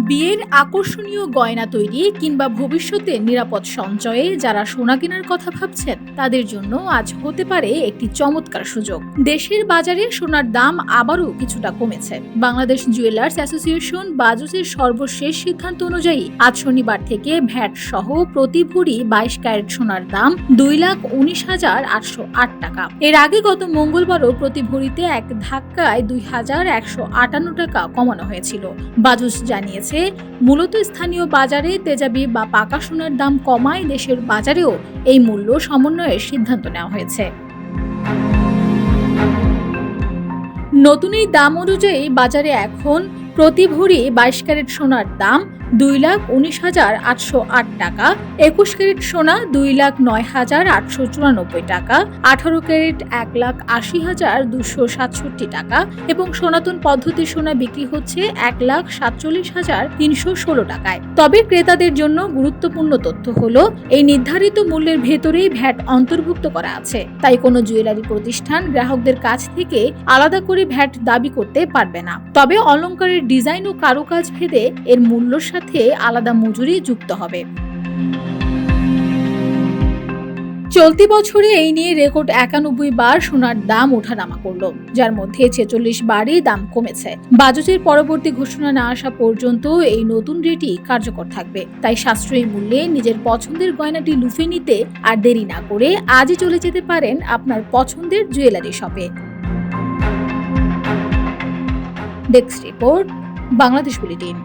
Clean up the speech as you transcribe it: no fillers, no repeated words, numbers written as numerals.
বিয়ের আকর্ষণীয় গয়না তৈরি কিংবা ভবিষ্যতে নিরাপদ সঞ্চয়ে যারা সোনা কেনার কথা ভাবছেন তাদের জন্য আজ হতে পারে একটি চমৎকার সুযোগ। দেশের বাজারে সোনার দাম আবারও কিছুটা কমেছে। বাংলাদেশ জুয়েলার্স অ্যাসোসিয়েশন বাজুসের সর্বশেষ সিদ্ধান্ত অনুযায়ী আজ শনিবার থেকে ভ্যাট সহ প্রতি ভরি 22 ক্যারেট সোনার দাম 2,19,808 টাকা। এর আগে গত মঙ্গলবারও প্রতি ভরিতে এক ধাক্কায় 2,158 টাকা কমানো হয়েছিল। বাজুস জানিয়েছে, মূলত স্থানীয় বাজারে তেজাবি বা পাকা সোনার দাম কমায় দেশের বাজারেও এই মূল্য সমন্বয়ের সিদ্ধান্ত নেওয়া হয়েছে। নতুন এই দাম অনুযায়ী বাজারে এখন প্রতি ভরি 22 ক্যারেট সোনার দাম 2,19,808 টাকা, 21 ক্যারেট সোনা 2,09,894 টাকা, 18 ক্যারেট 1,80,267 টাকা এবং সনাতন পদ্ধতির সোনা বিক্রি হচ্ছে 1,47,316 টাকায়। তবে ক্রেতাদের জন্য গুরুত্বপূর্ণ তথ্য হলো এই নির্ধারিত মূল্যের ভেতরেই ভ্যাট অন্তর্ভুক্ত করা আছে, তাই কোনো জুয়েলারি প্রতিষ্ঠান গ্রাহকদের কাছ থেকে আলাদা করে ভ্যাট দাবি করতে পারবে না। তবে অলংকারের ডিজাইন ও কারুকাজ ভেদে এর মূল্যের সাথে আলাদা মজুরি যুক্ত হবে। চলতি বছরে এই নিয়ে রেকর্ড 91 বার সোনার দাম ওঠানামা করলো, যার মধ্যে 46 বারই দাম কমেছে। বাজেটের পরবর্তী ঘোষণা না আসা পর্যন্ত এই নতুন রেটই কার্যকর থাকবে। তাই সাশ্রয়ী মূল্যে নিজের পছন্দের গয়নাটি লুফে নিতে আর দেরি না করে আজই চলে যেতে পারেন আপনার পছন্দের জুয়েলারি শপে। Desk report, Bangladesh bulletin.